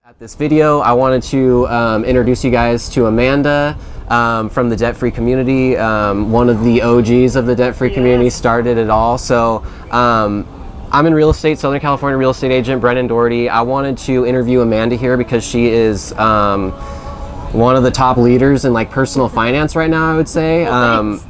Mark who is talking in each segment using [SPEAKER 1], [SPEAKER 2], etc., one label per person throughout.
[SPEAKER 1] At this video, I wanted to introduce you guys to Amanda from the debt-free community. One of the OGs of the debt-free community, started it all. So I'm in real estate, Southern California real estate agent, Brennan Doherty. I wanted to interview Amanda here because she is one of the top leaders in like personal finance right now, I would say.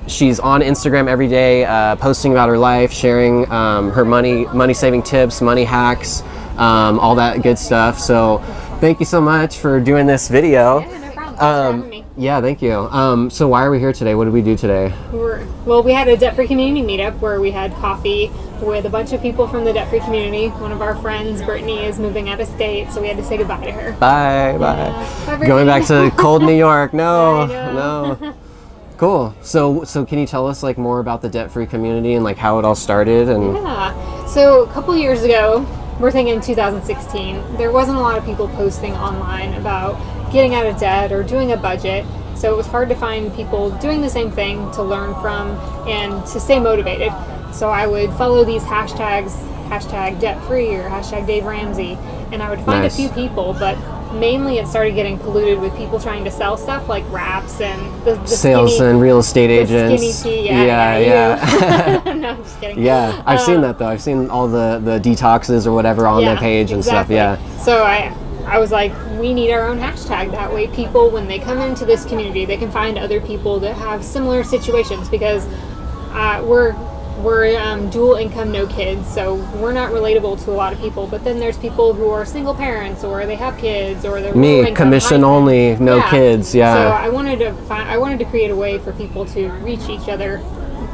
[SPEAKER 1] She's on Instagram every day, posting about her life, sharing her money saving tips, money hacks, all that good stuff. So thank you so much for doing this video.
[SPEAKER 2] Yeah, no problem. Thanks for having me.
[SPEAKER 1] Yeah, thank you. So why are we here today? What did we do today?
[SPEAKER 2] Well, we had a debt-free community meetup where we had coffee with a bunch of people from the debt-free community. One of our friends, Brittany, is moving out of state, so we had to say goodbye to her.
[SPEAKER 1] Bye.
[SPEAKER 2] Bye,
[SPEAKER 1] Going back to cold New York. No,
[SPEAKER 2] I know.
[SPEAKER 1] no. Cool. So can you tell us like more about the debt-free community and like how it all started? And
[SPEAKER 2] Yeah. So a couple years ago, we're thinking 2016, there wasn't a lot of people posting online about getting out of debt or doing a budget. So it was hard to find people doing the same thing to learn from and to stay motivated. So I would follow these hashtags, hashtag debt free or hashtag Dave Ramsey, and I would find
[SPEAKER 1] Nice.
[SPEAKER 2] a few people, but mainly it started getting polluted with people trying to sell stuff like wraps and the
[SPEAKER 1] sales
[SPEAKER 2] skinny,
[SPEAKER 1] and real estate
[SPEAKER 2] the
[SPEAKER 1] agents.
[SPEAKER 2] skinny tea.
[SPEAKER 1] Yeah.
[SPEAKER 2] You. No, I'm just kidding.
[SPEAKER 1] Yeah, I've seen that though. I've seen all the detoxes or whatever on their page and
[SPEAKER 2] exactly.
[SPEAKER 1] stuff. Yeah.
[SPEAKER 2] So I was like, we need our own hashtag. That way people, when they come into this community, they can find other people that have similar situations, because we're dual income, no kids, so we're not relatable to a lot of people. But then there's people who are single parents, or they have kids, or they're low
[SPEAKER 1] Me,
[SPEAKER 2] income,
[SPEAKER 1] commission
[SPEAKER 2] high
[SPEAKER 1] only,
[SPEAKER 2] income.
[SPEAKER 1] no kids. Yeah.
[SPEAKER 2] So I wanted to create a way for people to reach each other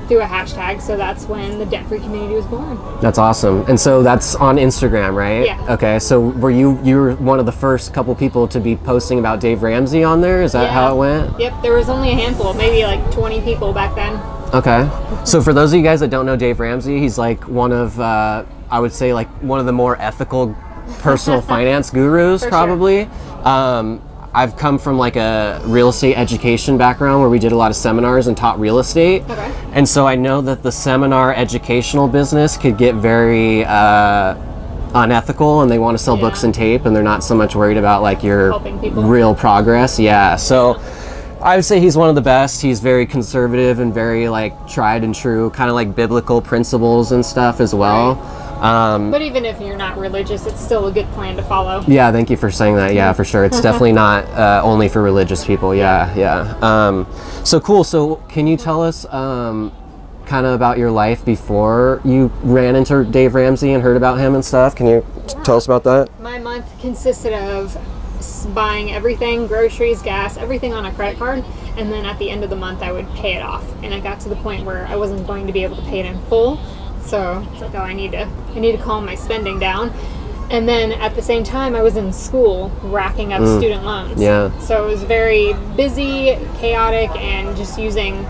[SPEAKER 2] through a hashtag. So that's when the debt-free community was born.
[SPEAKER 1] That's awesome. And so that's on Instagram, right?
[SPEAKER 2] Yeah.
[SPEAKER 1] Okay. So you were one of the first couple people to be posting about Dave Ramsey on there? Is that how it went?
[SPEAKER 2] Yep. There was only a handful, maybe like 20 people back then.
[SPEAKER 1] Okay. So for those of you guys that don't know Dave Ramsey, he's like one of, I would say like one of the more ethical personal finance gurus,
[SPEAKER 2] For
[SPEAKER 1] probably. I've come from like a real estate education background where we did a lot of seminars and taught real estate.
[SPEAKER 2] Okay.
[SPEAKER 1] And so I know that the seminar educational business could get very unethical, and they want to sell books and tape, and they're not so much worried about like your
[SPEAKER 2] Helping people.
[SPEAKER 1] real progress. Yeah. So I would say he's one of the best. He's very conservative and very like tried and true, kind of like biblical principles and stuff as well.
[SPEAKER 2] But even if you're not religious, it's still a good plan to follow.
[SPEAKER 1] Yeah, thank you for saying that. Yeah, for sure. It's definitely not only for religious people. Yeah. So cool. So can you tell us kind of about your life before you ran into Dave Ramsey and heard about him and stuff? Can you tell us about that?
[SPEAKER 2] My month consisted of buying everything, groceries, gas, everything on a credit card, and then at the end of the month I would pay it off. And it got to the point where I wasn't going to be able to pay it in full. So it's like, oh, I need to calm my spending down. And then at the same time, I was in school racking up student loans.
[SPEAKER 1] Yeah.
[SPEAKER 2] So it was very busy, chaotic, and just using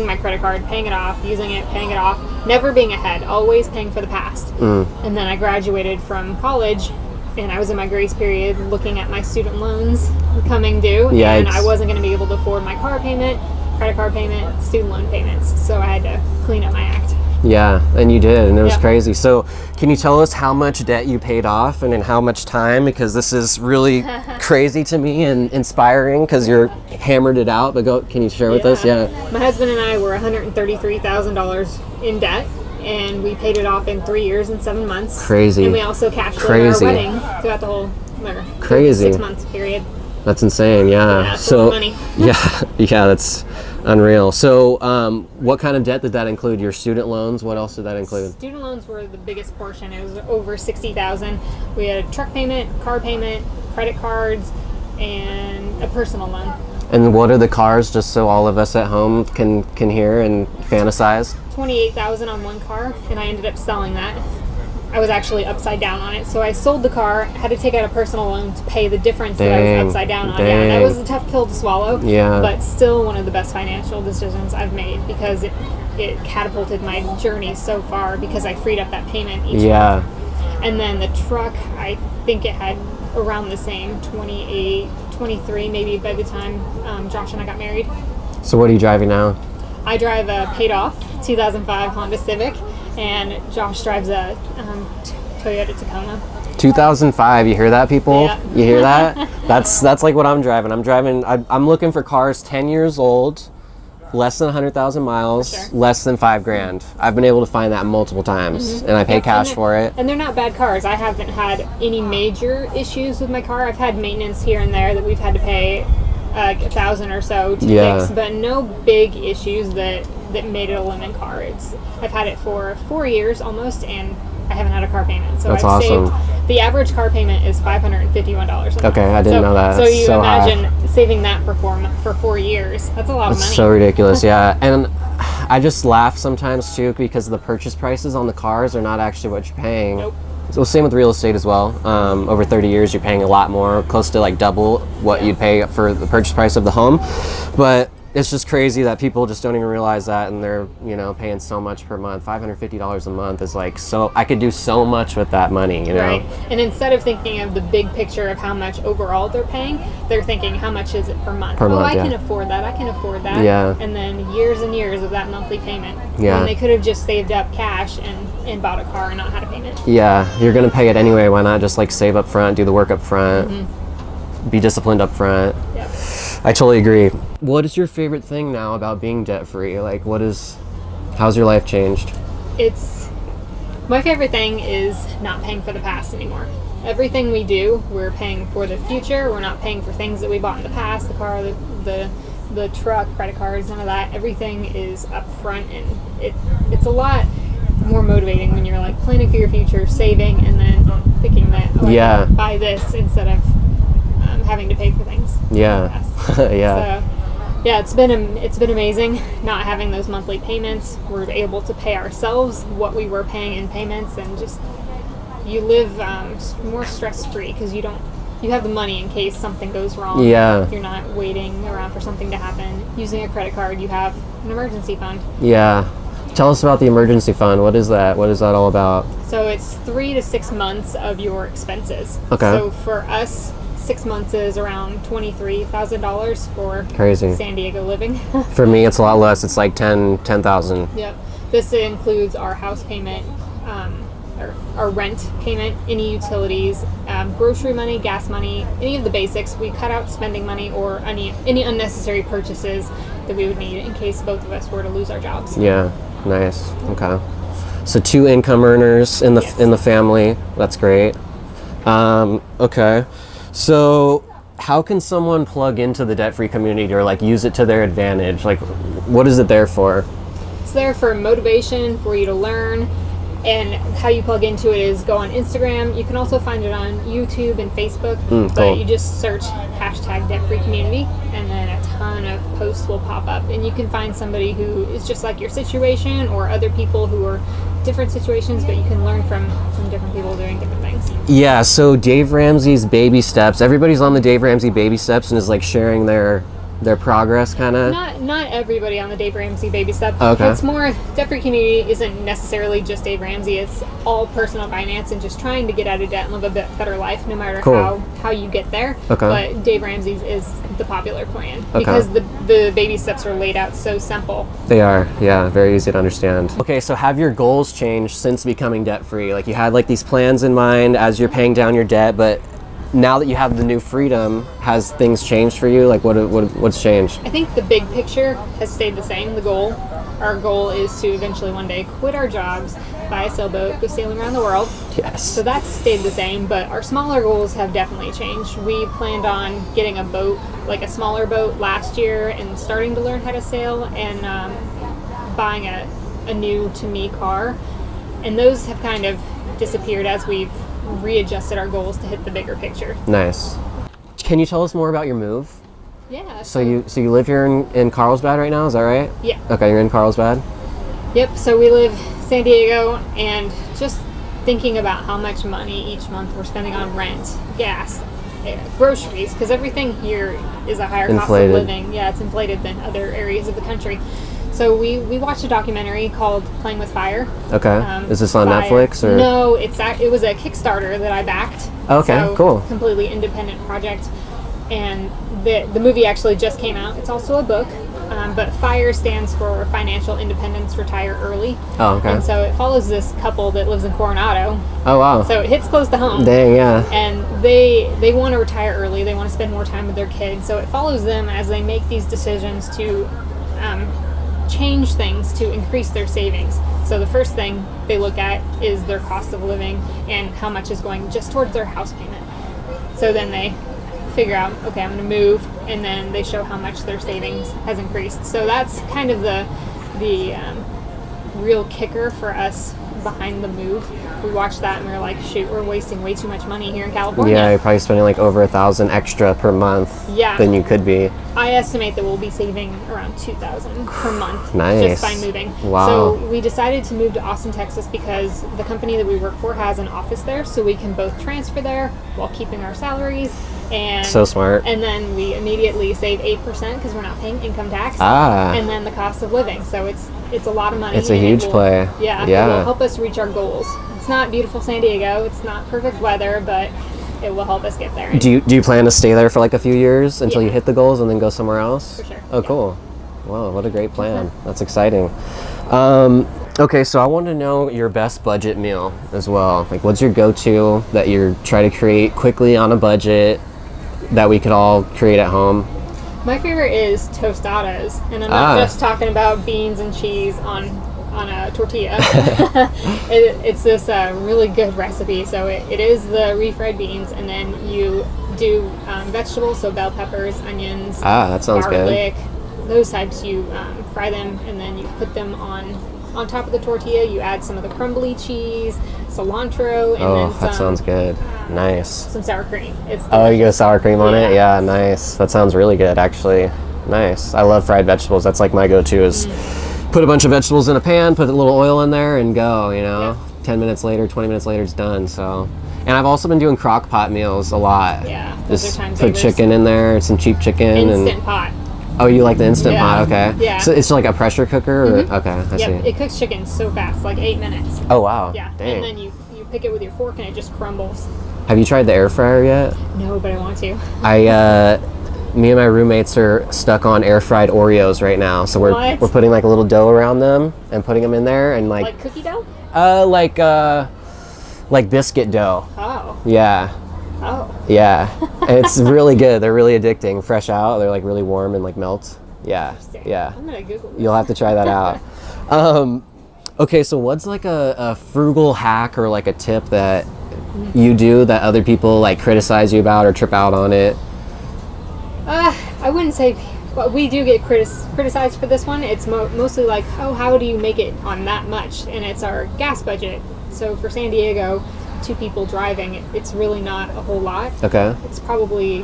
[SPEAKER 2] my credit card, paying it off, using it, paying it off, never being ahead, always paying for the past. And then I graduated from college, and I was in my grace period looking at my student loans coming due.
[SPEAKER 1] Yikes.
[SPEAKER 2] And I wasn't going to be able to afford my car payment, credit card payment, student loan payments. So I had to clean up my act.
[SPEAKER 1] Yeah, and you did, and it was
[SPEAKER 2] Yeah.
[SPEAKER 1] crazy. So can you tell us how much debt you paid off and in how much time? Because this is really crazy to me and inspiring because you're hammered it out. But can you share with us? Yeah.
[SPEAKER 2] My husband and I were $133,000 in debt, and we paid it off in 3 years and 7 months.
[SPEAKER 1] Crazy.
[SPEAKER 2] And we also cashed in our
[SPEAKER 1] Crazy.
[SPEAKER 2] wedding throughout the whole
[SPEAKER 1] Crazy.
[SPEAKER 2] 6 months period.
[SPEAKER 1] That's insane. Yeah.
[SPEAKER 2] Yeah,
[SPEAKER 1] So
[SPEAKER 2] money.
[SPEAKER 1] yeah, that's unreal. So what kind of debt did that include? Your student loans? What else did that include?
[SPEAKER 2] Student loans were the biggest portion. It was over $60,000. We had a truck payment, car payment, credit cards, and a personal loan.
[SPEAKER 1] And what are the cars? Just so all of us at home can hear and fantasize.
[SPEAKER 2] $28,000 on one car, and I ended up selling that. I was actually upside down on it, so I sold the car, had to take out a personal loan to pay the difference that I was upside down on. Yeah, that was a tough pill to swallow.
[SPEAKER 1] Yeah.
[SPEAKER 2] But still one of the best financial decisions I've made, because it catapulted my journey so far, because I freed up that payment each month. And then the truck, I think it had around the same 28, 23 maybe by the time Josh and I got married.
[SPEAKER 1] So what are you driving now?
[SPEAKER 2] I drive a paid off 2005 Honda Civic, and Josh drives a Toyota Tacoma.
[SPEAKER 1] 2005. You hear that, people?
[SPEAKER 2] Yeah.
[SPEAKER 1] You hear that? That's like what I'm driving. I'm looking for cars 10 years old, less than 100,000 miles,
[SPEAKER 2] Sure.
[SPEAKER 1] less than $5,000. I've been able to find that multiple times, and I pay cash for it.
[SPEAKER 2] And they're not bad cars. I haven't had any major issues with my car. I've had maintenance here and there that we've had to pay $1,000 or so to fix, but no big issues that made it a lemon car. I've had it for 4 years almost, and I haven't had a car payment. So
[SPEAKER 1] That's
[SPEAKER 2] I've
[SPEAKER 1] awesome.
[SPEAKER 2] saved, the average car payment is $551 a month.
[SPEAKER 1] Okay, I didn't know that.
[SPEAKER 2] So
[SPEAKER 1] That's
[SPEAKER 2] you
[SPEAKER 1] so
[SPEAKER 2] imagine
[SPEAKER 1] high.
[SPEAKER 2] saving that for 4 years. That's a lot of money.
[SPEAKER 1] So ridiculous, yeah. And I just laugh sometimes too because the purchase prices on the cars are not actually what you're paying.
[SPEAKER 2] Nope.
[SPEAKER 1] So same with real estate as well. Over 30 years, you're paying a lot more, close to like double what you'd pay for the purchase price of the home. But it's just crazy that people just don't even realize that, and they're paying so much per month. $550 a month is like, so I could do so much with that money,
[SPEAKER 2] Right. And instead of thinking of the big picture of how much overall they're paying, they're thinking, how much is it per month? I can afford that. I can afford that.
[SPEAKER 1] Yeah.
[SPEAKER 2] And then years and years of that monthly payment.
[SPEAKER 1] Yeah.
[SPEAKER 2] And they could have just saved up cash and bought a car and not had a payment.
[SPEAKER 1] Yeah, you're gonna pay it anyway. Why not just like save up front, do the work up front, be disciplined up front?
[SPEAKER 2] Yep.
[SPEAKER 1] I totally agree. What is your favorite thing now about being debt free? Like, how's your life changed?
[SPEAKER 2] My favorite thing is not paying for the past anymore. Everything we do, we're paying for the future. We're not paying for things that we bought in the past, the car, the truck, credit cards, none of that. Everything is up front, and it's a lot more motivating when you're like planning for your future, saving, and then thinking that I can buy this instead of having to pay for things.
[SPEAKER 1] Yeah. Yeah.
[SPEAKER 2] So, yeah, it's been amazing not having those monthly payments. We're able to pay ourselves what we were paying in payments, and just you live more stress free because you have the money in case something goes wrong.
[SPEAKER 1] Yeah.
[SPEAKER 2] You're not waiting around for something to happen. Using a credit card, you have an emergency fund.
[SPEAKER 1] Yeah. Tell us about the emergency fund. What is that? What is that all about?
[SPEAKER 2] So it's 3 to 6 months of your expenses.
[SPEAKER 1] Okay.
[SPEAKER 2] So for us, 6 months is around $23,000 for
[SPEAKER 1] Crazy.
[SPEAKER 2] San Diego living.
[SPEAKER 1] For me, it's a lot less. It's like 10,000.
[SPEAKER 2] Yep. This includes our house payment, or our rent payment, any utilities, grocery money, gas money, any of the basics. We cut out spending money or any unnecessary purchases that we would need in case both of us were to lose our jobs.
[SPEAKER 1] Yeah. Nice. Okay. So 2 income earners in the family. That's great. Okay. So how can someone plug into the debt-free community or like use it to their advantage? Like, what is it there for?
[SPEAKER 2] It's there for motivation, for you to learn, and how you plug into it is go on Instagram. You can also find it on YouTube and Facebook, but
[SPEAKER 1] cool.
[SPEAKER 2] you just search hashtag debt-free-community, and then a ton of posts will pop up, and you can find somebody who is just like your situation or other people who are different situations, but you can learn from different people doing different things.
[SPEAKER 1] Yeah, so Dave Ramsey's baby steps. Everybody's on the Dave Ramsey baby steps and is like sharing their progress, kind of.
[SPEAKER 2] Not everybody on the Dave Ramsey baby step.
[SPEAKER 1] Okay.
[SPEAKER 2] It's more, debt-free community isn't necessarily just Dave Ramsey. It's all personal finance and just trying to get out of debt and live a bit better life, no matter how you get there.
[SPEAKER 1] Okay.
[SPEAKER 2] But Dave Ramsey's is the popular plan because the baby steps are laid out so simple.
[SPEAKER 1] They are, yeah, very easy to understand. Okay, so have your goals changed since becoming debt-free? Like, you had like these plans in mind as you're paying down your debt, but now that you have the new freedom, has things changed for you? Like, what's changed?
[SPEAKER 2] I think the big picture has stayed the same. Our goal is to eventually one day quit our jobs, buy a sailboat, go sailing around the world.
[SPEAKER 1] Yes.
[SPEAKER 2] So that's stayed the same, but our smaller goals have definitely changed. We planned on getting a boat, like a smaller boat, last year and starting to learn how to sail, and buying a new, to me, car. And those have kind of disappeared as we've readjusted our goals to hit the bigger picture.
[SPEAKER 1] Nice. Can you tell us more about your move?
[SPEAKER 2] Yeah.
[SPEAKER 1] So you live here in Carlsbad right now, is that right?
[SPEAKER 2] Yeah.
[SPEAKER 1] Okay, you're in Carlsbad?
[SPEAKER 2] Yep, so we live San Diego, and just thinking about how much money each month we're spending on rent, gas, groceries, because everything here is a higher cost of living. Yeah, it's inflated than other areas of the country. So we watched a documentary called Playing with Fire.
[SPEAKER 1] Okay. Is this on Netflix or?
[SPEAKER 2] No, it was a Kickstarter that I backed.
[SPEAKER 1] Okay,
[SPEAKER 2] so
[SPEAKER 1] cool.
[SPEAKER 2] Completely independent project. And the movie actually just came out. It's also a book. but FIRE stands for Financial Independence, Retire Early.
[SPEAKER 1] Oh, okay.
[SPEAKER 2] And so it follows this couple that lives in Coronado.
[SPEAKER 1] Oh, wow.
[SPEAKER 2] So it hits close to home.
[SPEAKER 1] Dang, yeah.
[SPEAKER 2] And they want to retire early. They want to spend more time with their kids. So it follows them as they make these decisions to change things to increase their savings. So the first thing they look at is their cost of living and how much is going just towards their house payment. So then they figure out, okay, I'm going to move, and then they show how much their savings has increased. So that's kind of the real kicker for us behind the move. We watched that and we were like, shoot, we're wasting way too much money here in California.
[SPEAKER 1] Yeah, you're probably spending like over $1,000 extra per month than you could be.
[SPEAKER 2] I estimate that we'll be saving around $2,000 per month
[SPEAKER 1] Nice.
[SPEAKER 2] just by moving.
[SPEAKER 1] Wow.
[SPEAKER 2] So we decided to move to Austin, Texas because the company that we work for has an office there, so we can both transfer there while keeping our salaries. And
[SPEAKER 1] So smart.
[SPEAKER 2] And then we immediately save 8% because we're not paying income tax. And then the cost of living. So it's a lot of money.
[SPEAKER 1] It's a huge play.
[SPEAKER 2] Yeah. It will help us reach our goals. It's not beautiful San Diego. It's not perfect weather, but it will help us get there.
[SPEAKER 1] Do you plan to stay there for like a few years until you hit the goals and then go somewhere else?
[SPEAKER 2] For sure.
[SPEAKER 1] Oh, cool. Wow, what a great plan. That's exciting. Okay, so I want to know your best budget meal as well. Like, what's your go-to that you're trying to create quickly on a budget that we could all create at home?
[SPEAKER 2] My favorite is tostadas, and I'm not just talking about beans and cheese on a tortilla. It's this really good recipe. So it is the refried beans, and then you do vegetables, so bell peppers, onions,
[SPEAKER 1] that sounds
[SPEAKER 2] garlic, those types. You fry them, and then you put them on top of the tortilla. You add some of the crumbly cheese, cilantro, and then some,
[SPEAKER 1] that sounds good. Nice.
[SPEAKER 2] Some sour cream. It's
[SPEAKER 1] you
[SPEAKER 2] delicious.
[SPEAKER 1] go sour cream on it? Yeah, nice. That sounds really good, actually. Nice. I love fried vegetables. That's like my go-to is put a bunch of vegetables in a pan, put a little oil in there, and go, 10 minutes later, 20 minutes later, it's done. So, and I've also been doing crock pot meals a lot.
[SPEAKER 2] Yeah, those
[SPEAKER 1] just
[SPEAKER 2] are time
[SPEAKER 1] put
[SPEAKER 2] savers.
[SPEAKER 1] chicken in there, some cheap chicken.
[SPEAKER 2] Instant pot.
[SPEAKER 1] Oh, you like the Instant Pot? Okay.
[SPEAKER 2] Yeah.
[SPEAKER 1] So it's like a pressure cooker? Or? Okay, I see.
[SPEAKER 2] It cooks chicken so fast, like 8 minutes.
[SPEAKER 1] Oh, wow.
[SPEAKER 2] Yeah,
[SPEAKER 1] Dang.
[SPEAKER 2] and then you pick it with your fork and it just crumbles.
[SPEAKER 1] Have you tried the air fryer yet?
[SPEAKER 2] No, but I want to.
[SPEAKER 1] Me and my roommates are stuck on air fried Oreos right now. So we're putting like a little dough around them and putting them in there and
[SPEAKER 2] Like cookie dough?
[SPEAKER 1] Like biscuit dough.
[SPEAKER 2] Oh.
[SPEAKER 1] Yeah.
[SPEAKER 2] Oh.
[SPEAKER 1] Yeah. It's really good. They're really addicting. Fresh out. They're like really warm and like melt. Yeah. Yeah.
[SPEAKER 2] I'm gonna Google this.
[SPEAKER 1] You'll have to try that out. Okay, so what's like a frugal hack or like a tip that you do that other people like criticize you about or trip out on it?
[SPEAKER 2] I wouldn't say, well, we do get criticized for this one. It's mostly like, oh, how do you make it on that much? And it's our gas budget. So for San Diego, 2 people driving, it's really not a whole lot.
[SPEAKER 1] Okay.
[SPEAKER 2] It's probably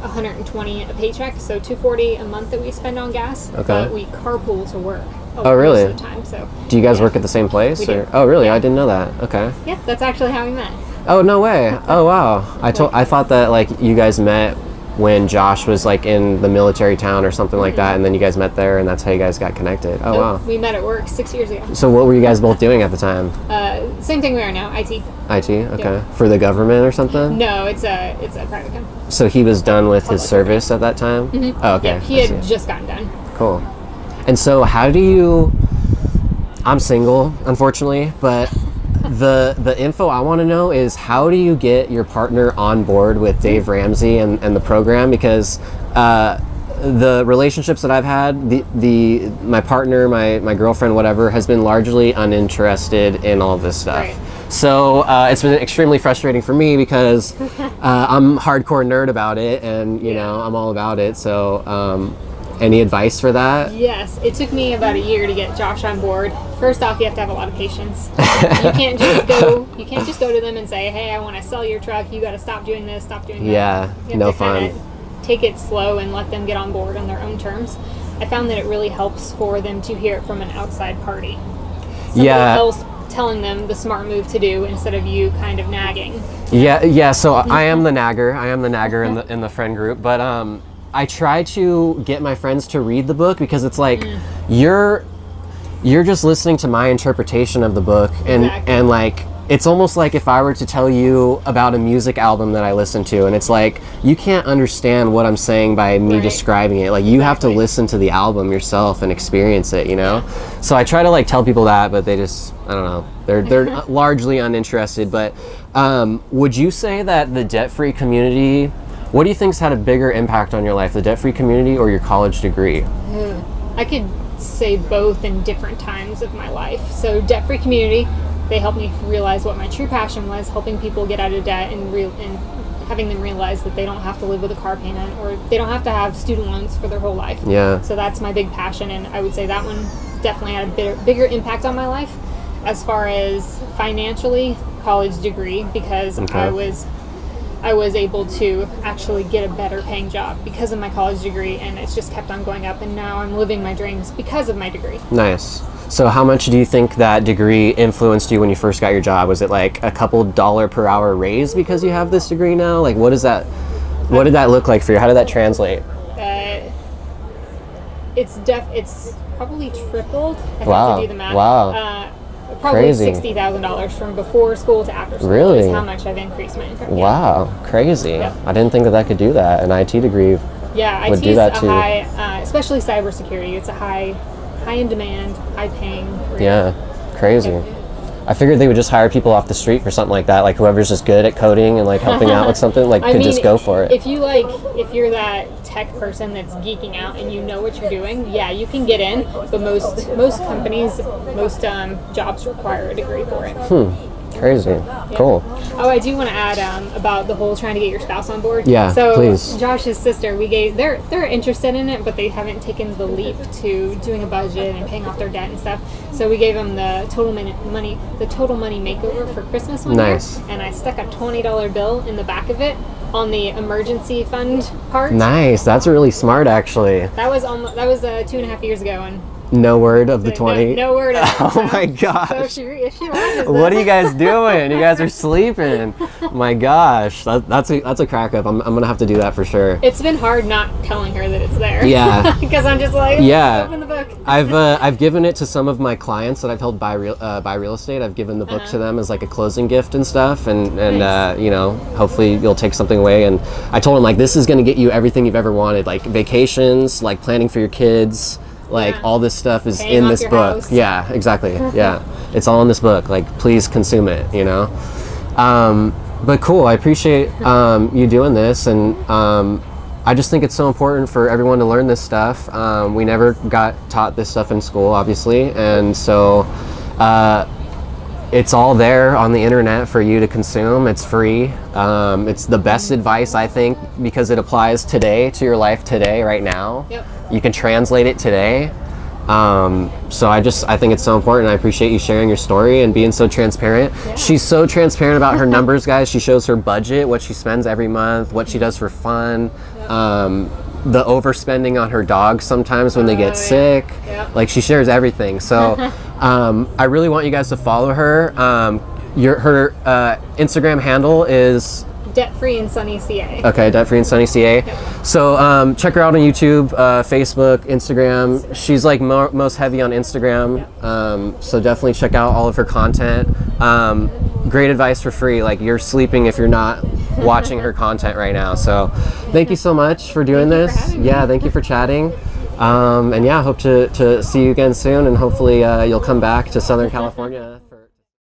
[SPEAKER 2] $120 a paycheck, so $240 a month that we spend on gas.
[SPEAKER 1] Okay.
[SPEAKER 2] But we carpool to work.
[SPEAKER 1] Oh, really?
[SPEAKER 2] Most of the time, so.
[SPEAKER 1] Do you guys work at the same place?
[SPEAKER 2] We do.
[SPEAKER 1] Oh, really?
[SPEAKER 2] Yeah.
[SPEAKER 1] I didn't know that. Okay.
[SPEAKER 2] Yeah, that's actually how we met.
[SPEAKER 1] Oh, no way. Oh, wow. I thought that like you guys met when Josh was like in the military town or something like that, and then you guys met there, and that's how you guys got connected. Oh, wow.
[SPEAKER 2] We met at work 6 years ago.
[SPEAKER 1] So what were you guys both doing at the time?
[SPEAKER 2] Same thing we are now, IT.
[SPEAKER 1] IT? Okay. For the government or something?
[SPEAKER 2] No, it's a private company.
[SPEAKER 1] So he was done with his service at that time? Oh, okay.
[SPEAKER 2] Yeah, he had just gotten done.
[SPEAKER 1] Cool. And so how do you... I'm single, unfortunately, but the info I want to know is how do you get your partner on board with Dave Ramsey and the program? Because the relationships that I've had, my partner, my girlfriend, whatever, has been largely uninterested in all of this stuff.
[SPEAKER 2] Right.
[SPEAKER 1] So it's been extremely frustrating for me because I'm hardcore nerd about it, and you know I'm all about it. So any advice for that?
[SPEAKER 2] Yes, it took me about a year to get Josh on board. First off, you have to have a lot of patience. You can't just go to them and say, "Hey, I want to sell your truck. You got to stop doing this, stop doing that."
[SPEAKER 1] Yeah,
[SPEAKER 2] you have
[SPEAKER 1] no
[SPEAKER 2] to kinda
[SPEAKER 1] fun.
[SPEAKER 2] Take it slow and let them get on board on their own terms. I found that it really helps for them to hear it from an outside party. Somebody else telling them the smart move to do instead of you kind of nagging.
[SPEAKER 1] Yeah. So I am the nagger. in the friend group, but I try to get my friends to read the book because it's like you're just listening to my interpretation of the book, and
[SPEAKER 2] Exactly.
[SPEAKER 1] and like it's almost like if I were to tell you about a music album that I listen to, and it's like, you can't understand what I'm saying by me
[SPEAKER 2] Right.
[SPEAKER 1] describing it. Like, you have to listen to the album yourself and experience it, you know? So I try to like tell people that, but they just, I don't know, they're largely uninterested. But would you say that the debt-free community, what do you think's had a bigger impact on your life, the debt-free community or your college degree?
[SPEAKER 2] I could say both in different times of my life. So debt-free community, they helped me realize what my true passion was, helping people get out of debt and having them realize that they don't have to live with a car payment or they don't have to have student loans for their whole life.
[SPEAKER 1] Yeah.
[SPEAKER 2] So that's my big passion, and I would say that one definitely had a bigger impact on my life. As far as financially, college degree, because I was able to actually get a better paying job because of my college degree, and it's just kept on going up, and now I'm living my dreams because of my degree.
[SPEAKER 1] Nice. So how much do you think that degree influenced you when you first got your job? Was it like a couple dollar per hour raise because you have this degree now? Like, what did that look like for you? How did that translate?
[SPEAKER 2] It's probably tripled. I
[SPEAKER 1] Wow.
[SPEAKER 2] have to do the math.
[SPEAKER 1] Wow.
[SPEAKER 2] Probably
[SPEAKER 1] Crazy.
[SPEAKER 2] $60,000 from before school to after school.
[SPEAKER 1] Really?
[SPEAKER 2] Is how much I've increased my income. Yeah.
[SPEAKER 1] Wow, crazy.
[SPEAKER 2] Yep.
[SPEAKER 1] I didn't think that could do that. An IT degree
[SPEAKER 2] Yeah,
[SPEAKER 1] would
[SPEAKER 2] IT
[SPEAKER 1] do
[SPEAKER 2] is
[SPEAKER 1] that
[SPEAKER 2] a
[SPEAKER 1] too.
[SPEAKER 2] high, especially cybersecurity. It's a high in demand, high paying. career.
[SPEAKER 1] Yeah, crazy. I figured they would just hire people off the street for something like that. Like whoever's just good at coding and like helping out with something, like
[SPEAKER 2] I
[SPEAKER 1] could
[SPEAKER 2] mean,
[SPEAKER 1] just go for it.
[SPEAKER 2] If you're that tech person that's geeking out and you know what you're doing, yeah, you can get in. But most companies, most jobs require a degree for it.
[SPEAKER 1] Crazy. Cool.
[SPEAKER 2] Oh, I do want to add about the whole trying to get your spouse on board.
[SPEAKER 1] Yeah,
[SPEAKER 2] so
[SPEAKER 1] please.
[SPEAKER 2] Josh's sister, they're interested in it, but they haven't taken the leap to doing a budget and paying off their debt and stuff. So we gave them the total money makeover for Christmas one
[SPEAKER 1] Nice.
[SPEAKER 2] year, and I stuck a $20 bill in the back of it on the emergency fund part.
[SPEAKER 1] Nice. That's really smart, actually.
[SPEAKER 2] That was 2.5 years ago, and
[SPEAKER 1] No word of the 20.
[SPEAKER 2] no word of it.
[SPEAKER 1] Oh my
[SPEAKER 2] So
[SPEAKER 1] gosh.
[SPEAKER 2] if she watches
[SPEAKER 1] What are
[SPEAKER 2] this-
[SPEAKER 1] you guys doing? You guys are sleeping. My gosh, that's a crack up. I'm gonna have to do that for sure.
[SPEAKER 2] It's been hard not telling her that it's there.
[SPEAKER 1] Yeah.
[SPEAKER 2] Because I'm just like,
[SPEAKER 1] Yeah.
[SPEAKER 2] open the book.
[SPEAKER 1] I've given it to some of my clients that I've helped buy real estate. I've given the book to them as like a closing gift and stuff, and
[SPEAKER 2] Nice.
[SPEAKER 1] you know, hopefully you'll take something away. And I told them like, this is gonna get you everything you've ever wanted, like vacations, like planning for your kids. Like
[SPEAKER 2] Yeah.
[SPEAKER 1] all this stuff is
[SPEAKER 2] Paying
[SPEAKER 1] in
[SPEAKER 2] off
[SPEAKER 1] this
[SPEAKER 2] your
[SPEAKER 1] book.
[SPEAKER 2] house.
[SPEAKER 1] Yeah, exactly. Yeah, it's all in this book. Like, please consume it. You know. But cool. I appreciate you doing this, and I just think it's so important for everyone to learn this stuff. We never got taught this stuff in school, obviously, and so it's all there on the internet for you to consume. It's free. It's the best advice, I think, because it applies today to your life today, right now.
[SPEAKER 2] Yep.
[SPEAKER 1] You can translate it today. So I think it's so important. I appreciate you sharing your story and being so transparent.
[SPEAKER 2] Yeah.
[SPEAKER 1] She's so transparent about her numbers, guys. She shows her budget, what she spends every month, what she does for fun. The overspending on her dogs sometimes when they get
[SPEAKER 2] yeah.
[SPEAKER 1] sick.
[SPEAKER 2] Yep.
[SPEAKER 1] Like, she shares everything. So I really want you guys to follow her. Her Instagram handle is
[SPEAKER 2] Debt free and sunny CA.
[SPEAKER 1] okay, Debt Free and Sunny CA. So check her out on YouTube, Facebook, Instagram. She's like most heavy on Instagram. So definitely check out all of her content. Great advice for free. Like, you're sleeping if you're not watching her content right now. So thank you so much for doing
[SPEAKER 2] Thank you for
[SPEAKER 1] this.
[SPEAKER 2] having me.
[SPEAKER 1] Yeah, thank you for chatting. And yeah, hope to see you again soon, and hopefully you'll come back to Southern California.